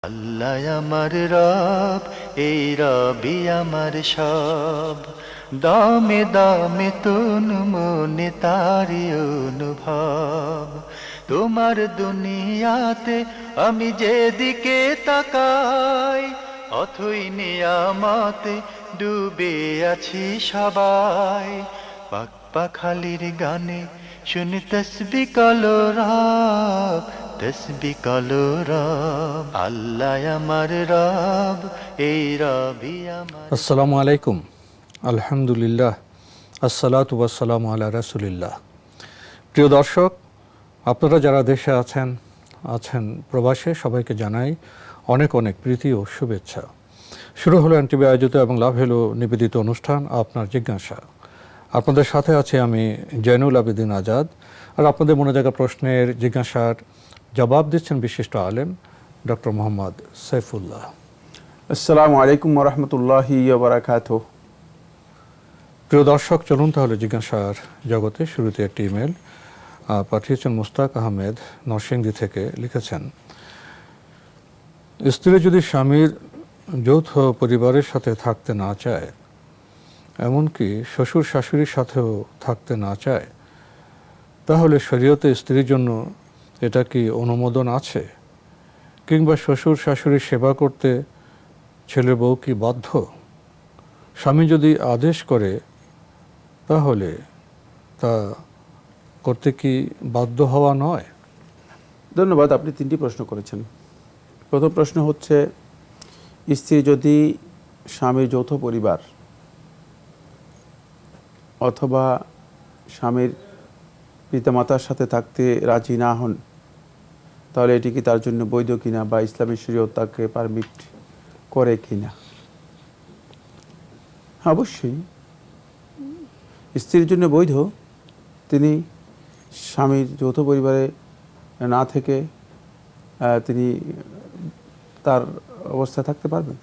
আল্লাহ আমার রব, এই রবি আমার সব। দামে দামে তুন মনে তারি অনুভব। তোমার দুনিয়াতে আমি যেদিকে তাকাই, অথই নিয়ামতে ডুবে আছি সবাই। পাক পাখালির গানে শুনি তসবি কলো রব, তসবি কলো রব। আল্লাহ আমার রব, এই রবি আমার। আসসালামু আলাইকুম, আলহামদুলিল্লাহ, আসসালাতু ওয়াসসালামু আলা রাসূলিল্লাহ। প্রিয় দর্শক, আপনারা যারা দেশে আছেন প্রবাসে, সবাইকে জানাই অনেক অনেক প্রীতি ও শুভেচ্ছা। শুরু হলো এনটিভি আয়োজিত এবং লাভ হলো নিবেদিত অনুষ্ঠান আপনার জিজ্ঞাসা। আপনাদের সাথে আছি আমি জয়নুল আবেদিন আজাদ। আর আপনাদের মনে জায়গা প্রশ্নের জিজ্ঞাসার জবাব দিচ্ছেন বিশিষ্ট আলেম ডক্টর মোহাম্মদ সাইফুল্লাহ। আসসালামু আলাইকুম ওয়া রাহমাতুল্লাহি ওয়া বারাকাতুহু। প্রিয় দর্শক, চলুন তাহলে জিজ্ঞাসার জগতে। শুরুতে একটি ইমেল পাঠিয়েছেন মুস্তাক আহমেদ নরসিংদী থেকে। লিখেছেন, স্ত্রী যদি স্বামীর যৌথ পরিবারের সাথে থাকতে না চায়, এমনকি শ্বশুর শাশুড়ির সাথেও থাকতে না চায়, তাহলে শরীয়তে স্ত্রীর জন্য এটা কি অনুমোদন আছে? কিংবা শ্বশুর শাশুড়ির সেবা করতে ছেলে বউ কি বাধ্য? স্বামী যদি আদেশ করে তাহলে তা করতে কি বাধ্য হওয়া নয়? ধন্যবাদ। আপনি তিনটি প্রশ্ন করেছেন। প্রথম প্রশ্ন হচ্ছে, স্ত্রী যদি স্বামীর যৌথ পরিবার অথবা স্বামীর পিতামাতার সাথে থাকতে রাজি না হন, তাহলে এটি কি তার জন্য বৈধ কিনা বা ইসলামী শরীয়ত তাকে পারমিট করে কিনা? অবশ্যই স্ত্রীর জন্য বৈধ। তিনি স্বামীর যৌথ পরিবারে না থেকে তিনি তার অবস্থায় থাকতে পারবেন।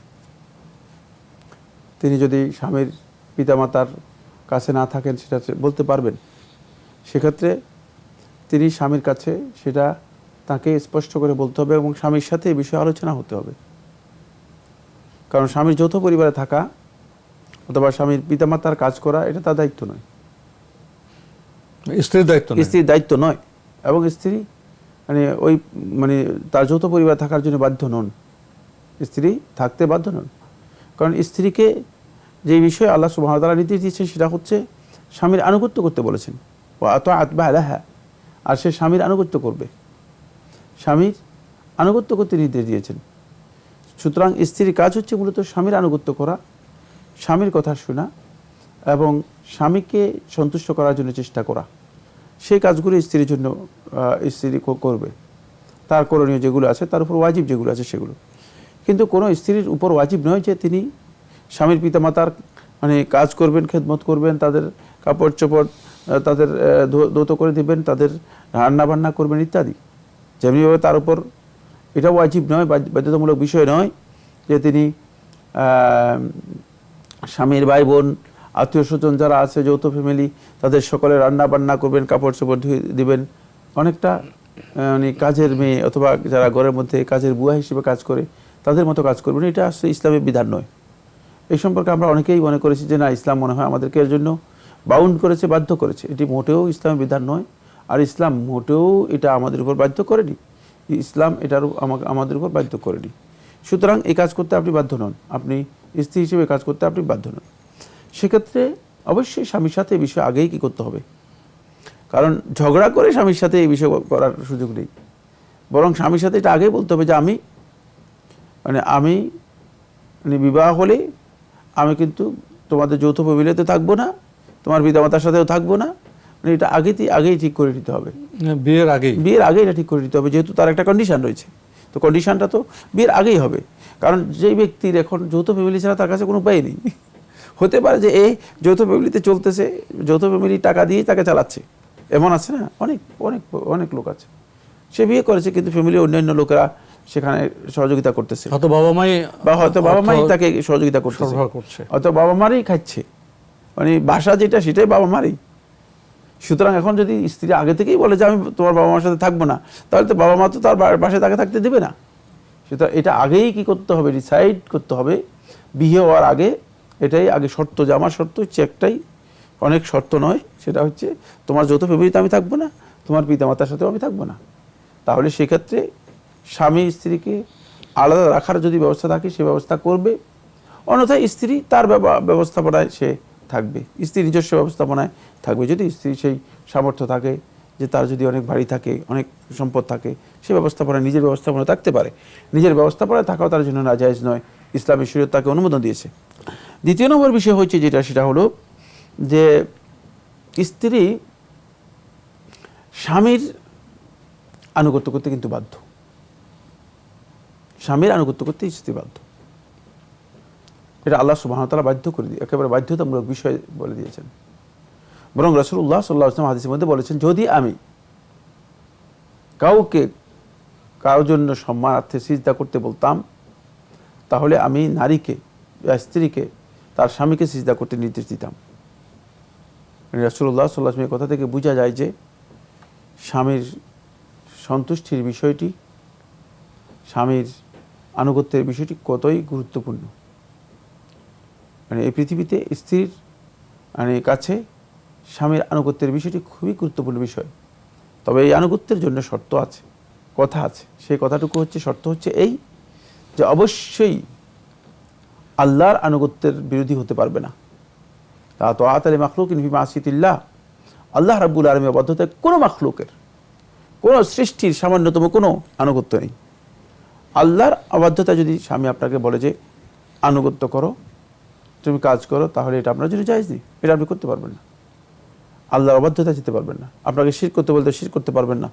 তিনি যদি স্বামীর পিতামাতার কাছে না থাকেন সেটা বলতে পারবেন। সেক্ষেত্রে তিনি স্বামীর কাছে সেটা তাকে স্পষ্ট করে বলতে হবে এবং স্বামীর সাথে এই বিষয়ে আলোচনা হতে হবে। কারণ স্বামীর যৌথ পরিবারে থাকা অথবা স্বামীর পিতামাতার কাজ করা এটা তার দায়িত্ব নয়, স্ত্রীর দায়িত্ব নয়। স্ত্রীর দায়িত্ব নয়। এবং স্ত্রী মানে তার যৌথ পরিবার থাকার জন্য বাধ্য নন, স্ত্রী থাকতে বাধ্য নন। কারণ স্ত্রীকে যে বিষয়ে আল্লাহ সুবহানাহু ওয়া তাআলা নির্দেশ দিয়েছেন সেটা হচ্ছে স্বামীর আনুগত্য করতে বলেছেন। আর সে স্বামীর আনুগত্য করবে, স্বামীর আনুগত্য করতে নির্দেশ দিয়েছেন। সুতরাং স্ত্রীর কাজ হচ্ছে মূলত স্বামীর আনুগত্য করা, স্বামীর কথা শোনা এবং স্বামীকে সন্তুষ্ট করার জন্য চেষ্টা করা। সেই কাজগুলো স্ত্রীর জন্য স্ত্রী করবে। তার করণীয় যেগুলো আছে, তার উপর ওয়াজিব যেগুলো আছে সেগুলো। কিন্তু কোনো স্ত্রীর উপর ওয়াজিব নয় যে তিনি স্বামীর পিতামাতার কাজ করবেন, খেদমত করবেন, তাদের কাপড় চোপড় তাদের ধৌত করে দিবেন, তাদের রান্না বান্না করবেন ইত্যাদি। যেমনিভাবে তার উপর এটা ওয়াজিব নয়, বাধ্যতামূলক বিষয় নয় যে তিনি স্বামীর ভাই বোন আত্মীয় স্বজন যারা আছে যৌথ ফ্যামিলি তাদের সকলে রান্না বান্না করবেন, কাপড় চোপড় ধুয়ে দিবেন। অনেকটা কাজের মেয়ে অথবা যারা ঘরের মধ্যে কাজের বুয়া হিসেবে কাজ করে তাদের মতো কাজ করবেন। এটা আসলে ইসলামের বিধান নয়। এই সম্পর্কে আমরা অনেকেই মনে করেছি যে না, ইসলাম মনে হয় আমাদেরকে এর জন্য বাউন্ড করেছে, বাধ্য করেছে। এটি মোটেও ইসলামের বিধান নয়। আর ইসলাম মোটেও এটা আমাদের উপর বাধ্য করেনি। ইসলাম এটার আমাদের উপর বাধ্য করেনি। সুতরাং এই কাজ করতে আপনি বাধ্য নন, আপনি স্ত্রী হিসেবে কাজ করতে আপনি বাধ্য নন। সেক্ষেত্রে অবশ্যই স্বামীর সাথে এই বিষয়ে আগেই কী করতে হবে, কারণ ঝগড়া করে স্বামীর সাথে এই বিষয় করার সুযোগ নেই। বরং স্বামীর সাথে এটা আগেই বলতে হবে যে আমি বিবাহ হলে আমি কিন্তু তোমাদের যৌথ ফ্যামিলিতে থাকবো না, তোমার পিতামাতার সাথেও থাকবো না। এটা আগেই ঠিক করে নিতে হবে। বিয়ের আগে এটা ঠিক করে নিতে হবে, যেহেতু তার একটা কন্ডিশন রয়েছে। তো কন্ডিশনটা তো বিয়ের আগেই হবে। কারণ যেই ব্যক্তির এখন যৌথ ফ্যামিলি ছাড়া তার কাছে কোনো উপায় নেই। হতে পারে যে এই যৌথ ফ্যামিলিতে চলতেছে, যৌথ ফ্যামিলি টাকা দিয়েই তাকে চালাচ্ছে, এমন আছে না? অনেক অনেক অনেক লোক আছে। সে বিয়ে করেছে কিন্তু ফ্যামিলির অন্যান্য লোকেরা সেখানে সহযোগিতা করতেছে, হয়তো বাবা মাই তাকে সহযোগিতা করতেছে, হয়তো বাবা মারই খাচ্ছে, বাসা যেটা সেটাই বাবা মারই। সুতরাং এখন যদি স্ত্রী আগে থেকেই বলে যে আমি তোমার বাবা মার সাথে থাকবো না, তাহলে তো বাবা মা তো তার বাসায় তাকে থাকতে দেবে না। সেটা এটা আগেই কি করতে হবে, ডিসাইড করতে হবে বিয়ে হওয়ার আগে। এটাই আগে শর্ত, যে আমার শর্ত হচ্ছে একটাই, অনেক শর্ত নয়, সেটা হচ্ছে তোমার যৌথ ফ্যামিলিতে আমি থাকবো না, তোমার পিতামাতার সাথেও আমি থাকবো না। তাহলে সেক্ষেত্রে স্বামী স্ত্রীকে আলাদা রাখার যদি ব্যবস্থা থাকে সে ব্যবস্থা করবে, অন্যথায় স্ত্রী তার ব্যবস্থাপনায় সে থাকবে, স্ত্রী নিজস্ব ব্যবস্থাপনায় থাকবে। যদি স্ত্রী সেই সামর্থ্য থাকে যে তার যদি অনেক বাড়ি থাকে, অনেক সম্পদ থাকে, সে ব্যবস্থাপনায় নিজের ব্যবস্থাপনায় থাকতে পারে। নিজের ব্যবস্থাপনায় থাকাও তার জন্য নাজায়েজ নয়, ইসলামী শরীয়ত তাকে অনুমোদন দিয়েছে। দ্বিতীয় নম্বর বিষয় হচ্ছে যেটা, সেটা হলো যে স্ত্রী স্বামীর আনুগত্য করতে কিন্তু বাধ্য, স্বামীর আনুগত্য করতে স্ত্রী বাধ্য। এটা আল্লাহ সুবহানাহু ওয়া তাআলা বাধ্য করে দিয়ে একেবারে বাধ্যতামূলক বিষয় বলে দিয়েছেন। বরং রাসূলুল্লাহ সাল্লাল্লাহু আলাইহি ওয়াসাল্লাম হাদিসের মধ্যে বলেছেন, যদি আমি কাউকে কারোর জন্য সম্মানার্থে সিজদা করতে বলতাম, তাহলে আমি নারীকে বা স্ত্রীকে তার স্বামীকে সিজদা করতে নির্দেশ দিতাম। রাসূলুল্লাহ সাল্লাল্লাহু আলাইহি ওয়াসাল্লামের কথা থেকে বোঝা যায় যে স্বামীর সন্তুষ্টির বিষয়টি, স্বামীর আনুগত্যের বিষয়টি কতই গুরুত্বপূর্ণ। মানে এই পৃথিবীতে স্ত্রীর কাছে স্বামীর আনুগত্যের বিষয়টি খুবই গুরুত্বপূর্ণ বিষয়। তবে এই আনুগত্যের জন্য শর্ত আছে, কথা আছে। সেই কথাটুকু হচ্ছে, শর্ত হচ্ছে এই যে অবশ্যই আল্লাহর আনুগত্যের বিরোধী হতে পারবে না। তা তাআত আলি মাখলুকিন ফি মাসিয়াতিল্লাহ, আল্লাহ রাব্বুল আলামিনের অবাধ্যতায় কোনো মাখলুকের, কোনো সৃষ্টির সামান্যতম কোনো আনুগত্য নেই। আল্লাহর অবাধ্যতা যদি স্বামী আপনাকে বলে যে আনুগত্য করো, তুমি কাজ করো, তাহলে এটা আপনার জন্য জায়েজ নেই, এটা আপনি করতে পারবেন না। আল্লাহর অবাধ্যতা যেতে পারবেন না। আপনাকে শিরক করতে বলতে শিরক করতে পারবেন না,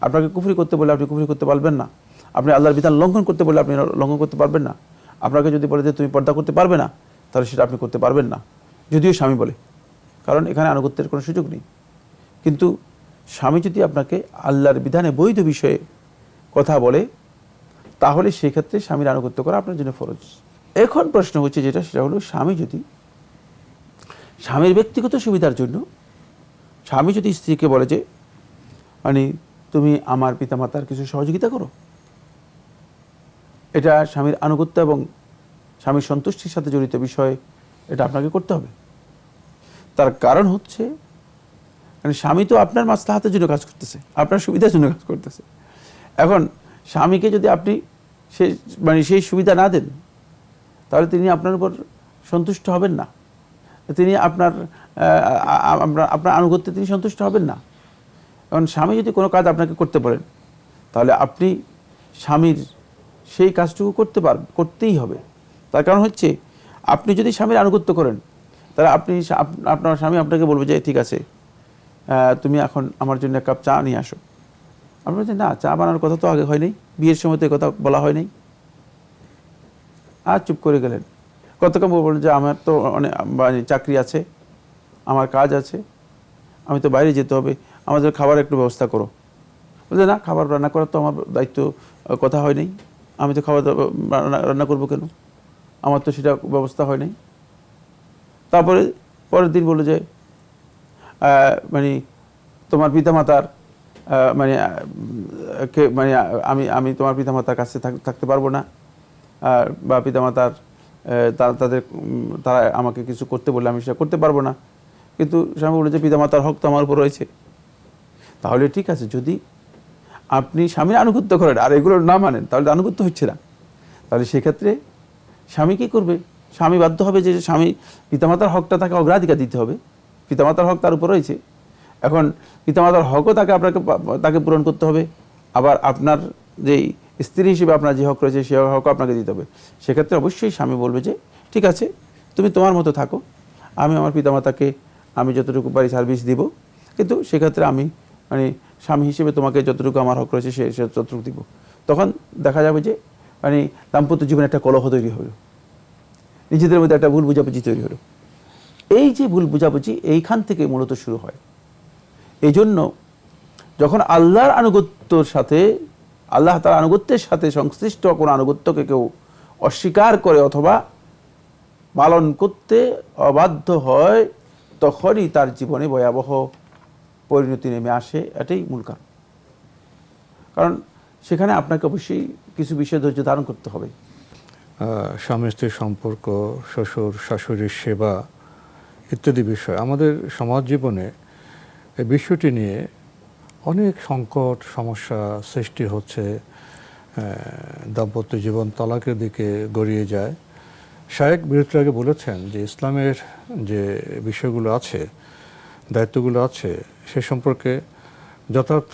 আপনাকে কুফরি করতে বলে আপনি কুফরি করতে পারবেন না, আপনি আল্লাহর বিধান লঙ্ঘন করতে বলে আপনি লঙ্ঘন করতে পারবেন না। আপনাকে যদি বলে যে তুমি পর্দা করতে পারবে না, তাহলে সেটা আপনি করতে পারবেন না, যদিও স্বামী বলে, কারণ এখানে আনুগত্যের কোনো সুযোগ নেই। কিন্তু স্বামী যদি আপনাকে আল্লাহর বিধানে বৈধ বিষয়ে কথা বলে, তাহলে সেক্ষেত্রে স্বামীর আনুগত্য করা আপনার জন্য ফরজ। এখন প্রশ্ন হচ্ছে যেটা, সেটা হলো স্বামী যদি স্বামীর ব্যক্তিগত সুবিধার জন্য, স্বামী যদি স্ত্রীকে বলে যে তুমি আমার পিতামাতার কিছু সহযোগিতা করো, এটা স্বামীর আনুগত্য এবং স্বামীর সন্তুষ্টির সাথে জড়িত বিষয়, এটা আপনাকে করতে হবে। তার কারণ হচ্ছে স্বামী তো আপনার মাসলাহাতের জন্য কাজ করতেছে, আপনার সুবিধার জন্য কাজ করতেছে। এখন স্বামীকে যদি আপনি সেই সুবিধা না দেন, তাহলে তিনি আপনার উপর সন্তুষ্ট হবেন না, তিনি আপনার আনুগত্যে তিনি সন্তুষ্ট হবেন না। এখন স্বামী যদি কোনো কাজ আপনাকে করতে বলেন, তাহলে আপনি স্বামীর সেই কাজটুকু করতেই হবে। তার কারণ হচ্ছে, আপনি যদি স্বামীর আনুগত্য করেন, তাহলে আপনার স্বামী আপনাকে বলবে যে ঠিক আছে, তুমি এখন আমার জন্য এক কাপ চা নিয়ে আসো। আপনি বলছেন না, চা বানানোর কথা তো আগে হয় নাই, বিয়ের সময় তো এই কথা বলা হয় নাই, আর চুপ করে গেলেন। কতক্ষণ বললেন যে আমার তো অনেক চাকরি আছে, আমার কাজ আছে, আমি তো বাইরে যেতে হবে, আমাদের খাবার একটু ব্যবস্থা করো। বলছে না, খাবার রান্না করার তো আমার দায়িত্ব, কথা হয় নাই, আমি তো খাবার রান্না করবো কেন, আমার তো সেটা ব্যবস্থা হয় নাই। তারপরে পরের দিন বললো যে তোমার পিতামাতার আমি তোমার পিতামাতার কাছে থাকতে পারবো না, বা পিতামাতার তারা আমাকে কিছু করতে বললে আমি সেটা করতে পারবো না। কিন্তু স্বামী বলে যে পিতামাতার হক তো আমার উপর রয়েছে। তাহলে ঠিক আছে, যদি আপনি স্বামীর আনুগত্য করেন আর এগুলো না মানেন, তাহলে আনুগত্য হচ্ছে না। তাহলে সেক্ষেত্রে স্বামী কী করবে? স্বামী বাধ্য হবে যে স্বামী পিতামাতার হকটা তাকে অগ্রাধিকার দিতে হবে, পিতামাতার হক তার উপর রয়েছে। এখন পিতামাতার হকও তাকে পূরণ করতে হবে, আবার আপনার যেই স্ত্রী হিসেবে আপনার যে হক রয়েছে সেই হকও আপনাকে দিতে হবে। সেক্ষেত্রে অবশ্যই স্বামী বলবে যে ঠিক আছে, তুমি তোমার মতো থাকো, আমি আমার পিতামাতাকে আমি যতটুকু পারি সার্ভিস দিব, কিন্তু সেক্ষেত্রে আমি স্বামী হিসেবে তোমাকে যতটুকু আমার হক রয়েছে সে ততটুকু দিব। তখন দেখা যাবে যে দাম্পত্য জীবনে একটা কলহ তৈরি হলো, নিজেদের মধ্যে একটা ভুল বুঝাবুঝি তৈরি হলো। এই যে ভুল বুঝাবুঝি এইখান থেকে মূলত শুরু হয়। এই জন্য যখন আল্লাহর আনুগত্যর সাথে, আল্লাহ তাআলার আনুগত্যের সাথে সংশ্লিষ্ট কোনো আনুগত্যকে কেউ অস্বীকার করে অথবা পালন করতে অবাধ্য হয়, তখনই তার জীবনে ভয়াবহ পরিণতি নেমে আসে। এটাই মূল কারণ। কারণ সেখানে আপনাকে অবশ্যই কিছু বিষয় ধৈর্য ধারণ করতে হবে। স্বামী স্ত্রীর সম্পর্ক, শ্বশুর শাশুড়ির সেবা ইত্যাদি বিষয় আমাদের সমাজ জীবনে এই বিষয়টি নিয়ে অনেক সংকট সমস্যা সৃষ্টি হচ্ছে। দাম্পত্য জীবন তালাকের দিকে গড়িয়ে যায়। শায়েখ বিরতির আগে বলেছেন যে ইসলামের যে বিষয়গুলো আছে, দায়িত্বগুলো আছে, সে সম্পর্কে যথার্থ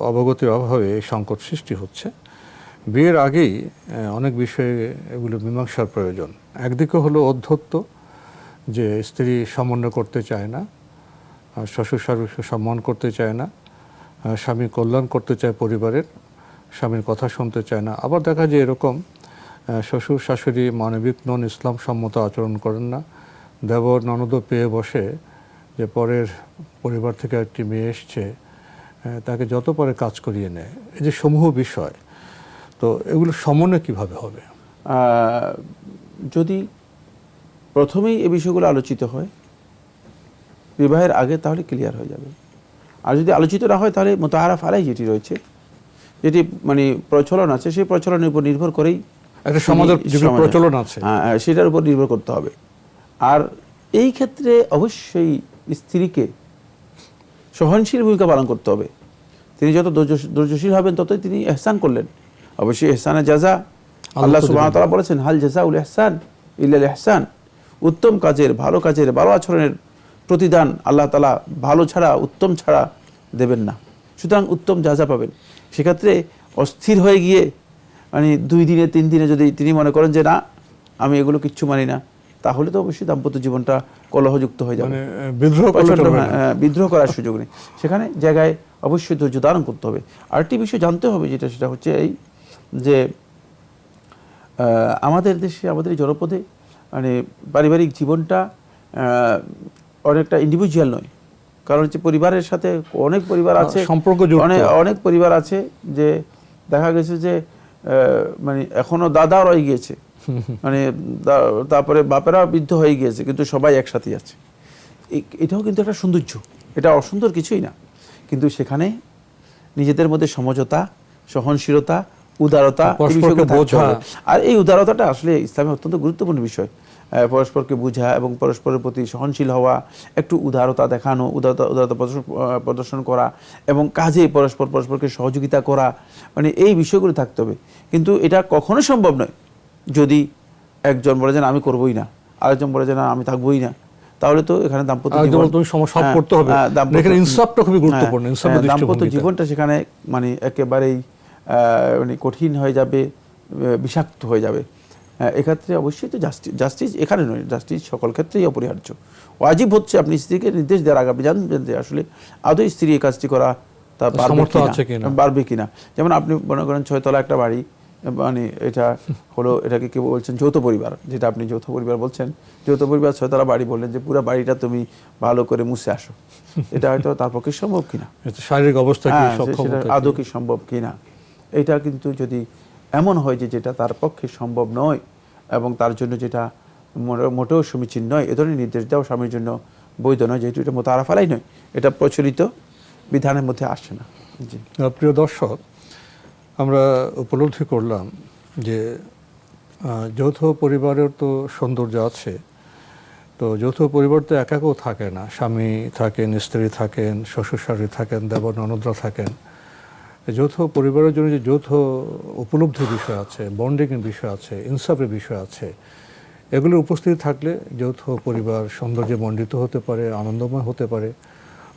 অবগতির অভাবে এই সংকট সৃষ্টি হচ্ছে। বিয়ের আগেই অনেক বিষয়ে এগুলো মীমাংসার প্রয়োজন। একদিকে হলো অধ্যত্ব, যে স্ত্রী সমন্বয় করতে চায় না, শ্বশুর শাশুড়িকে সম্মান করতে চায় না, স্বামী কল্যাণ করতে চায় পরিবারের, স্বামীর কথা শুনতে চায় না। আবার দেখা যায় এরকম শ্বশুর শাশুড়ি মানবিক নন, ইসলাম সম্মত আচরণ করেন না, দেবর ননদও পেয়ে বসে যে পরের পরিবার থেকে একটি মেয়ে এসছে, তাকে যত পারে কাজ করিয়ে নেয়। এই যে সমূহ বিষয়, তো এগুলো সমন্বয় কিভাবে হবে? যদি প্রথমেই এই বিষয়গুলো আলোচিত হয় বিবাহের আগে, তাহলে ক্লিয়ার হয়ে যাবে। আর যদি আলোচিত না হয়, তাহলে মুতাআরাফ আলাইহি যেটি রয়েছে, যেটি মানে প্রচলন আছে, সেই প্রচলনের উপর নির্ভর করেই একটা সমাজের যে প্রচলন আছে, সেটার উপর নির্ভর করতে হবে। আর এই ক্ষেত্রে অবশ্যই স্ত্রীকে সহনশীল ভূমিকা পালন করতে হবে। তিনি যত ধৈর্যশীল হবেন, ততই তিনি ইহসান করলেন। অবশ্যই ইহসানের জাযা আল্লাহ সুবহানাহু ওয়া তাআলা বলেছেন, হাল জাযাউল ইহসান ইল্লাল ইহসান। উত্তম কাজের, ভালো কাজের, ভালো আচরণের প্রতিদান আল্লাহ তাআলা ভালো ছাড়া, উত্তম ছাড়া দেবেন না। সুতরাং উত্তম জাযা পাবেন। সেক্ষেত্রে অস্থির হয়ে গিয়ে মানে 2 দিনে 3 দিনে যদি তিনি মনে করেন যে না, আমি এগুলো কিচ্ছু মানি না, তাহলে তো অবশ্যই দাম্পত্য জীবনটা কলহযুক্ত হয়ে যাবে, বিদ্রোহ করার সুযোগ নেই। সেখানে জায়গায় অবশ্যই ধৈর্য ধারণ করতে হবে। আরেকটি বিষয় জানতে হবে, সেটা হচ্ছে এই যে আমাদের দেশে, আমাদের জনপদে মানে পারিবারিক জীবনটা অনেকটা ইন্ডিভিজুয়াল নয়। কারণ হচ্ছে পরিবারের সাথে অনেক পরিবার আছে, সম্পর্ক অনেক পরিবার আছে যে দেখা গেছে যে মানে এখনো দাদা রয়ে গিয়েছে, মানে তারপরে বাপেরা বৃদ্ধ হয়ে গিয়েছে, কিন্তু সবাই একসাথেই আছে। এটাও কিন্তু একটা সৌন্দর্য, এটা অসুন্দর কিছুই না। কিন্তু সেখানে নিজেদের মধ্যে সমঝোতা, সহনশীলতা, উদারতা, আর এই উদারতাটা আসলে ইসলামে অত্যন্ত গুরুত্বপূর্ণ বিষয়। পরস্পরকে বোঝা এবং পরস্পরের প্রতি সহনশীল হওয়া, একটু উদারতা দেখানো, উদারতা প্রদর্শন করা, এবং কাজে পরস্পরকে সহযোগিতা করা, মানে এই বিষয়গুলো থাকতে হবে। কিন্তু এটা কখনো সম্ভব নয় যদি একজন বলে যে আমি করবোই না, আরেকজন বলে যে না আমি থাকবোই না। তাহলে তো এখানে দাম্পত্য জীবনটা সেখানে মানে একেবারেই মানে কঠিন হয়ে যাবে, বিষাক্ত হয়ে যাবে। এক্ষেত্রে অবশ্যই তো জাস্টিস এখানে নয়, জাস্টিস সকল ক্ষেত্রেই অপরিহার্য। ওয়াজিব হচ্ছে আপনি স্ত্রীকে নির্দেশ দেওয়ার আগে আপনি জানবেন যে আসলে আদৌ স্ত্রী এই কাজটি করা তা পারবে কিনা। যেমন আপনি মনে করেন 6 তলা একটা বাড়ি, মানে এটা হলো, এটাকে কি বলছেন যৌথ পরিবার, যেটা আপনি যৌথ পরিবার বলছেন, যৌথ পরিবার 6 তলা বাড়ি বললেন যে পুরো বাড়িটা তুমি ভালো করে মুছে আসো, এটা হয়তো তার পক্ষে সম্ভব কিনা, শারীরিক অবস্থা আদৌ কি সম্ভব কিনা। এটা কিন্তু যদি এমন হয় যে যেটা তার পক্ষে সম্ভব নয় এবং তার জন্য যেটা মোটেও সমীচীন নয়, এ ধরনের নির্দেশ দেওয়া স্বামীর জন্য বৈধ নয়, যেহেতু এটা মুতাআরাফ আলাইহি নয়, এটা প্রচলিত বিধানের মধ্যে আসে না। জি প্রিয় দর্শক, আমরা উপলব্ধি করলাম যে যৌথ পরিবারের তো সৌন্দর্য আছে। তো যৌথ পরিবার তো একাকেও থাকে না, স্বামী থাকেন, স্ত্রী থাকেন, শ্বশুর শাশুড়ি থাকেন, দেবর ননদরা থাকেন। যৌথ পরিবারের জন্য যে যৌথ উপলব্ধির বিষয় আছে, বন্ডিংয়ের বিষয় আছে, ইনসাফের বিষয় আছে, এগুলোর উপস্থিতি থাকলে যৌথ পরিবার সৌন্দর্যে মণ্ডিত হতে পারে, আনন্দময় হতে পারে।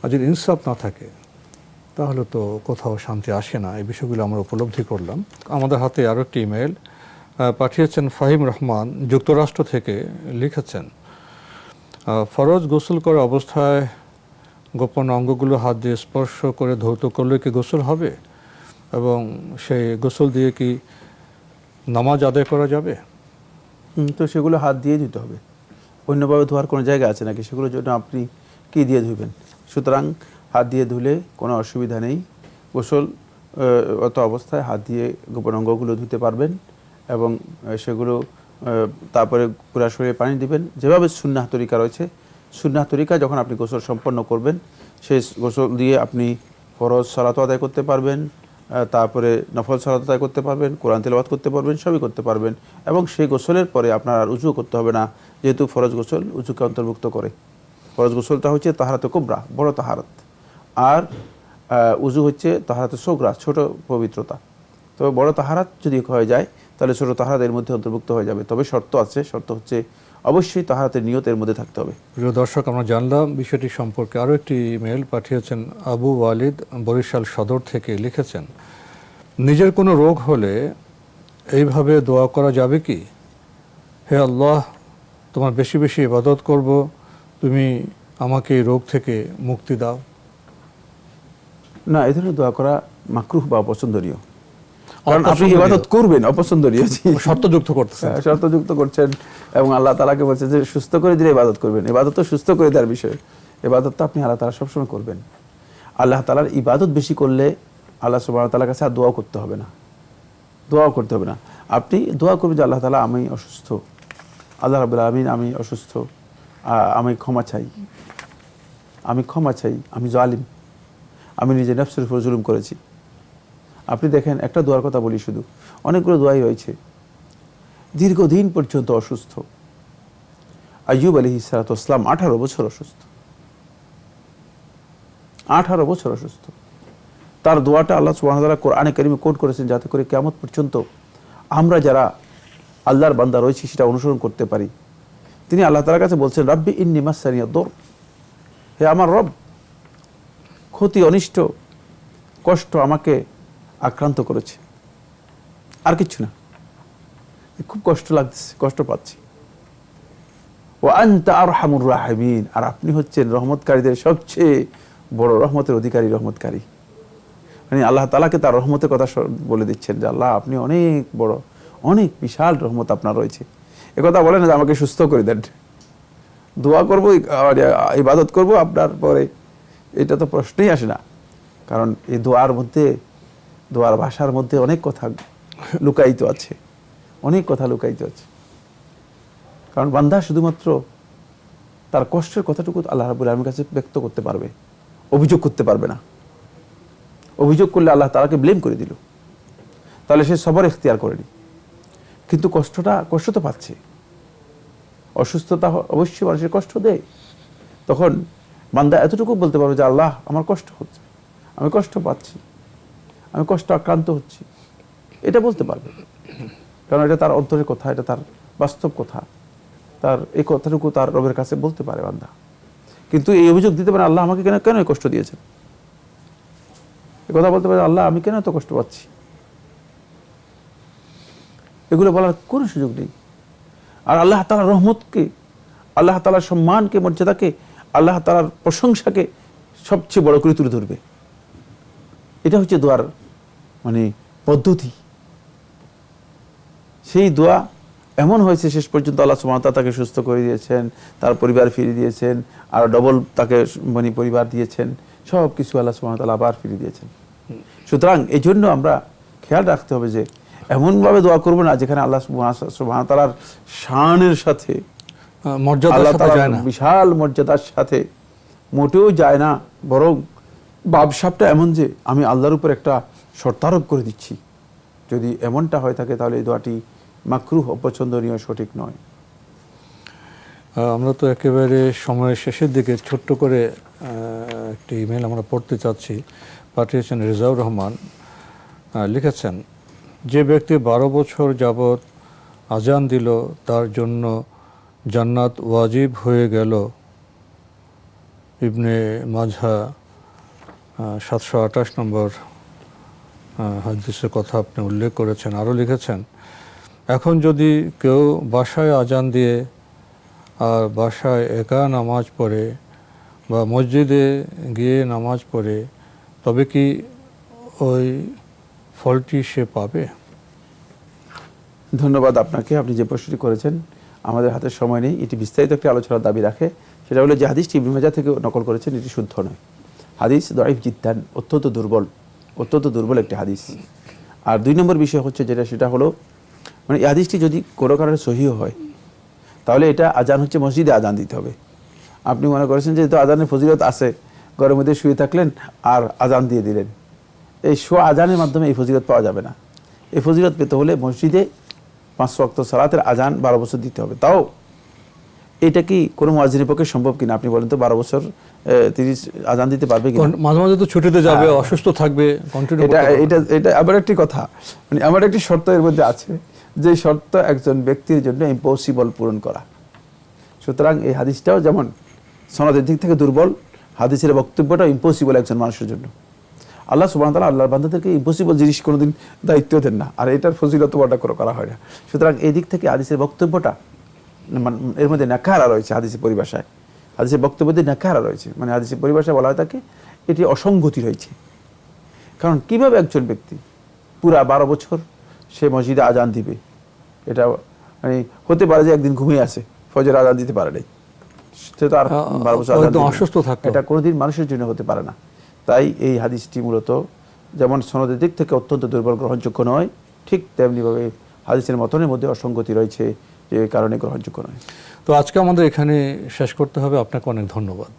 আর যদি ইনসাফ না থাকে তাহলে তো কোথাও শান্তি আসে না। এই বিষয়গুলো আমরা উপলব্ধি করলাম। আমাদের হাতে আরও একটি ইমেল পাঠিয়েছেন ফাহিম রহমান, যুক্তরাষ্ট্র থেকে লিখেছেন, ফরজ গোসল করা অবস্থায় গোপন অঙ্গগুলো হাত দিয়ে স্পর্শ করে ধৌত করলে কি গোসল হবে, এবং সেই গোসল দিয়ে কি নামাজ আদায় করা যাবে? তো সেগুলো হাত দিয়ে দিতে হবে, অন্যভাবে ধোয়ার কোনো জায়গা আছে নাকি? সেগুলোর জন্য আপনি কি দিয়ে ধুবেন? সুতরাং হাত দিয়ে ধুলে কোনো অসুবিধা নেই। গোসল অত অবস্থায় হাত দিয়ে গোপন অঙ্গগুলো ধুতে পারবেন এবং সেগুলো তারপরে পুরা শরীরে পানি দিবেন। যেভাবে সুন্নাহ তরিকা রয়েছে, সুন্নাহ তরিকা যখন আপনি গোসল সম্পন্ন করবেন, সেই গোসল দিয়ে আপনি ফরজ সালাত আদায় করতে পারবেন, তারপরে নফল সালাত আদায় করতে পারবেন, কোরআন তেলাওয়াত করতে পারবেন, সবই করতে পারবেন। এবং সেই গোসলের পরে আপনার আর উজু করতে হবে না, যেহেতু ফরজ গোসল উজুকে অন্তর্ভুক্ত করে। ফরজ গোসলটা হচ্ছে তাহারাতে কুবরা, বড় তাহারাত, আর উজু হচ্ছে তাহারাতে সোগরা, ছোট পবিত্রতা। তবে বড় তাহারাত যদি হয়ে যায় তাহলে ছোট তাহারাত এর মধ্যে অন্তর্ভুক্ত হয়ে যাবে। তবে শর্ত আছে, শর্ত হচ্ছে অবশ্যই তাহারাতের নিয়ত এর মধ্যে থাকতে হবে। প্রিয় দর্শক, আমরা জানলাম বিষয়টি সম্পর্কে। আরও একটি ইমেল পাঠিয়েছেন আবু ওয়ালিদ, বরিশাল সদর থেকে লিখেছেন, নিজের কোনো রোগ হলে এইভাবে দোয়া করা যাবে কি? হে আল্লাহ, তোমার বেশি বেশি ইবাদত করব, তুমি আমাকে এই রোগ থেকে মুক্তি দাও। না, এই ধরনের দোয়া করা মাকরুহ বা অপছন্দনীয়। কারণ আপনি ইবাদত করবেন, অপছন্দনীয়, শর্তযুক্ত করতেছেন, শর্তযুক্ত করছেন, এবং আল্লাহ তাআলাকে বলছে যে সুস্থ করে দিলে ইবাদত করবেন। ইবাদত তো সুস্থ করে দেওয়ার বিষয়, ইবাদত তো আপনি আল্লাহ তাআলা সবসময় করবেন। আল্লাহ তাআলার ইবাদত বেশি করলে আল্লাহ সুবহানাহু ওয়া তাআলার কাছে আর দোয়া করতে হবে না, দোয়াও করতে হবে না। আপনি দোয়া করবেন যে আল্লাহ তাআলা, আমি অসুস্থ, আল্লাহ রাব্বুল আলামিন আমি অসুস্থ, আমি ক্ষমা চাই, আমি ক্ষমা চাই, আমি জালিম, আমি নিজে নফসের উপর জুলুম করেছি। আপনি দেখেন, একটা দোয়ার কথা বলি, শুধু অনেকগুলো দোয়াই রয়েছে। দীর্ঘদিন পর্যন্ত অসুস্থ আইয়ুব আলাইহিস সালাতু ওয়াস সালাম 18 বছর অসুস্থ, 18 বছর অসুস্থ। তার দোয়াটা আল্লাহ সুবহানাহু ওয়া তাআলা কোরআনে কারিমে কোট করেছেন, যাতে করে কিয়ামত পর্যন্ত আমরা যারা আল্লাহর বান্দা রয়েছি সেটা অনুসরণ করতে পারি। তিনি আল্লাহ তাআলার কাছে বলছেন, রাব্বি ইন্নী মাসসানিয়াদ দুর, হে আমার রব, ক্ষতি, অনিষ্ট, কষ্ট আমাকে আক্রান্ত করেছে, আর কিছু না, খুব কষ্ট লাগছে, কষ্ট পাচ্ছি। ওয়া আনতা আরহামুর রাহিমিন, আর আপনি হচ্ছেন রহমতকারীদের সবচেয়ে বড় রহমতের অধিকারী, রহমতকারী। মানে আল্লাহ তাআলাকে তার রহমতের কথা বলে দিচ্ছেন যে আল্লাহ, আপনি অনেক বড়, অনেক বিশাল রহমত আপনার রয়েছে। একথা বলেন যে আমাকে সুস্থ করে দেন, দোয়া করবো, ইবাদত করবো আপনার পরে, এটা তো প্রশ্নই আসে না। কারণ এই দোয়ার মধ্যে, দোয়ার ভাষার মধ্যে অনেক কথা লুকায়িত আছে, অনেক কথা লুকায়িত আছে। কারণ বান্দা শুধুমাত্র তার কষ্টের কথাটুকু আল্লাহ রাব্বুল আলামিনের কাছে ব্যক্ত করতে পারবে, অভিযোগ করতে পারবে না। অভিযোগ করলে আল্লাহ তাআলাকে ব্লেম করে দিল, তাহলে সে সবর ইখতিয়ার করেনি। কিন্তু কষ্ট তো পাচ্ছে, অসুস্থতা অবশ্যই মানুষের কষ্ট দেয়। তখন বান্দা এতটুকু বলতে পারবে যে আল্লাহ, আমার কষ্ট হচ্ছে, আমি কষ্ট পাচ্ছি, আমি কষ্ট আক্রান্ত হচ্ছি, এটা বলতে পারবে। কারণ এটা তার অন্তরের কথা, এটা তার বাস্তব কথা, তার এই কথাটুকু তার রবের কাছে বলতে পারে বান্দা। কিন্তু এই অভিযোগ দিতে পারে, আল্লাহ আমাকে কেন এই কষ্ট দিয়েছেন, এই কথা বলতে পারে, আল্লাহ আমি কেন এত কষ্ট পাচ্ছি, এগুলো বলার কোনো সুযোগ নেই। আর আল্লাহ তাআলার রহমতকে, আল্লাহ তাআলার সম্মানকে, মর্যাদাকে, আল্লাহ তাআলার প্রশংসাকে সবচেয়ে বড় করে তুলে ধরবে। এটা হচ্ছে দোয়ার মানে পদ্ধতি। সেই দোয়া এমন হয়েছে শেষ পর্যন্ত আল্লাহ সুবহানাহু ওয়া তাআলা তাকে সুস্থ করে দিয়েছেন, তার পরিবার ফিরিয়ে দিয়েছেন, আর ডবল তাকে মানে পরিবার দিয়েছেন, সব কিছু আল্লাহ সুবহানাহু ওয়া তাআলা আবার ফিরিয়ে দিয়েছেন। সুতরাং এই জন্য আমরা খেয়াল রাখতে হবে যে এমনভাবে দোয়া করবো না যেখানে আল্লাহ সুবহানাহু ওয়া তাআলার শানের সাথে, আল্লাহ তাআলার বিশাল মর্যাদার সাথে মোটেও যায় না, বরং ভাবসাবটা এমন যে আমি আল্লাহর উপর একটা শর্তারোপ করে দিচ্ছি। যদি এমনটা হয়ে থাকে তাহলে এই দোয়াটি মাকরুহ, অপছন্দনীয়, সঠিক নয়। আমরা তো একেবারে সময়ের শেষের দিকে ছোট্ট করে একটি ইমেল আমরা পড়তে চাচ্ছি। পাঠিয়েছেন রেজাউর রহমান, লিখেছেন, যে ব্যক্তি 12 বছর যাবৎ আজান দিল তার জন্য জান্নাত ওয়াজিব হয়ে গেল। ইবনে মাঝা 728 নম্বর হাদিসের কথা আপনি উল্লেখ করেছেন। আরও লিখেছেন, এখন যদি কেউ বাসায় আজান দিয়ে আর বাসায় একা নামাজ পড়ে বা মসজিদে গিয়ে নামাজ পড়ে, তবে কি ওই ফলটি সে পাবে? ধন্যবাদ আপনাকে, আপনি যে প্রশ্নটি করেছেন। আমাদের হাতে সময় নেই, এটি বিস্তারিত একটি আলোচনার দাবি রাখে। সেটা হলো যে হাদিসটি ইবনে মাজাহ থেকে নকল করেছেন, এটি শুদ্ধ নয়। হাদিস দাঈফ জিদ্দান, অত্যন্ত দুর্বল একটি হাদিস। আর 2 নম্বর বিষয় হচ্ছে সেটা হলো মানে এই হাদিসটি যদি কোনো কারণে সহিহ হয় তাহলে এটা আজান হচ্ছে মসজিদে আজান দিতে হবে। আপনি মনে করেছেন যে তো আজানের ফজিলত আছে, ঘরের মধ্যে শুয়ে থাকলেন আর আজান দিয়ে দিলেন, এই শোয়া আজানের মাধ্যমে এই ফজিলত পাওয়া যাবে না। এই ফজিলত পেতে হলে মসজিদে 5 ওয়াক্ত সালাতের আজান 12 বছর দিতে হবে। তাও এটা কি কোনো মুয়াজ্জিনের পক্ষে সম্ভব কিনা আপনি বলেন তো? 12 বছর 30 আজান দিতে পারবে কিনা? মাঝে মাঝে তো ছুটিতে যাবে, অসুস্থ থাকবে, কন্টিনিউ এটা আবার একটি কথা, মানে আমার একটি শর্ত এর মধ্যে আছে, যে শর্ত একজন ব্যক্তির জন্য ইম্পসিবল পূরণ করা। সুতরাং এই হাদিসটাও যেমন সনদের দিক থেকে দুর্বল, হাদিসের বক্তব্যটা ইম্পসিবল একজন মানুষের জন্য। আল্লাহ সুবহানাহু ওয়া তাআলা আল্লাহর বান্দাদেরকে ইম্পসিবল জিনিস কোনোদিন দায়িত্ব দেন না, আর এটার ফজিলত বর্ণনা করা হয় না। সুতরাং এই দিক থেকে হাদিসের বক্তব্যটা এর মধ্যে নাকারা রয়েছে। হাদিসের পরিভাষায়, হাদিসের বক্তব্যে নাকারা রয়েছে, মানে হাদিসের পরিভাষায় বলা হয় থাকে এটি অসঙ্গতি রয়েছে। কারণ কিভাবে একজন ব্যক্তি পুরা 12 বছর সে মসজিদে আজান দিবে? এটা মানে হতে পারে যে একদিন ঘুমিয়ে আছে, ফজর আজান দিতে পারে নাই, সে তো আর 12 বছর আজান দিবে না। অসুস্থ থাকে, এটা কোনোদিন মানুষের জন্য হতে পারে না। তাই এই হাদিসটি মূলত যেমন সনদের দিক থেকে অত্যন্ত দুর্বল, গ্রহণযোগ্য নয়, ঠিক তেমনিভাবে হাদিসের মতনের মধ্যে অসঙ্গতি রয়েছে, যে কারণে গ্রহণযোগ্য নয়। তো আজকে আমাদের এখানে শেষ করতে হবে। আপনাকে অনেক ধন্যবাদ।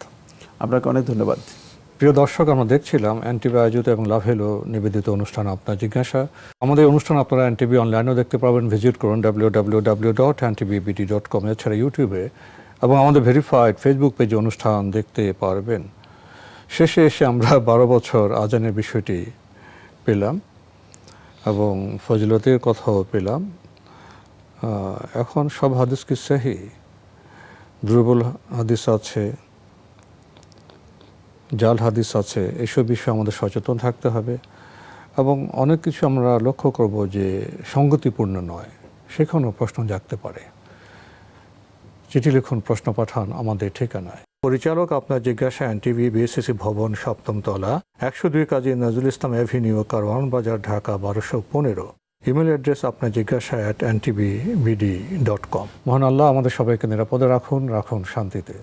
আপনাকে অনেক ধন্যবাদ। প্রিয় দর্শক, আমরা দেখছিলাম এনটিভি আয়োজিত এবং লাভেলো নিবেদিত অনুষ্ঠান আপনার জিজ্ঞাসা। আমাদের অনুষ্ঠান আপনারা এনটিভি অনলাইনেও দেখতে পারবেন, ভিজিট করুন www.ntvbd.com। এছাড়া ইউটিউবে এবং আমাদের ভেরিফাইড ফেসবুক পেজে অনুষ্ঠান দেখতে পারবেন। শেষে এসে আমরা 12 বছর আজানের বিষয়টি পেলাম এবং ফজিলতের কথাও পেলাম। এখন সব হাদিস কি সহি? দুর্বল হাদিস আছে, জাল হাদিস আছে, এসব বিষয়ে আমাদের সচেতন থাকতে হবে। এবং অনেক কিছু আমরা লক্ষ্য করব যে সঙ্গতিপূর্ণ নয়, সেখানেও প্রশ্ন জাগতে পারে। চিঠি লিখুন, প্রশ্ন পাঠান আমাদের ঠিকানায়। পরিচালক আপনার জিজ্ঞাসা, এনটিভি, বিএসসিসি ভবন, 7ম তলা, 102 কাজী নজরুল ইসলাম এভিনিউ, কারওয়ান বাজার, ঢাকা 1215। ইমেল অ্যাড্রেস আপনার জিজ্ঞাসা @ntvbd.com। মহান আল্লাহ আমাদের সবাইকে নিরাপদে রাখুন, রাখুন শান্তিতে।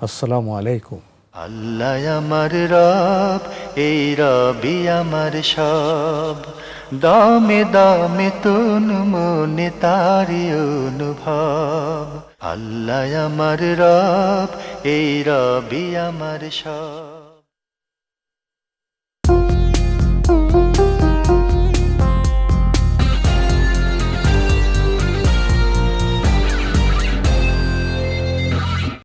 আসসালামু আলাইকুম। আল্লাহ আমার রব, এই রবি আমার সব, দামে দামে তুন মনে তারি অনুভব। আল্লাহ আমার রব, এই রবি আমার সব।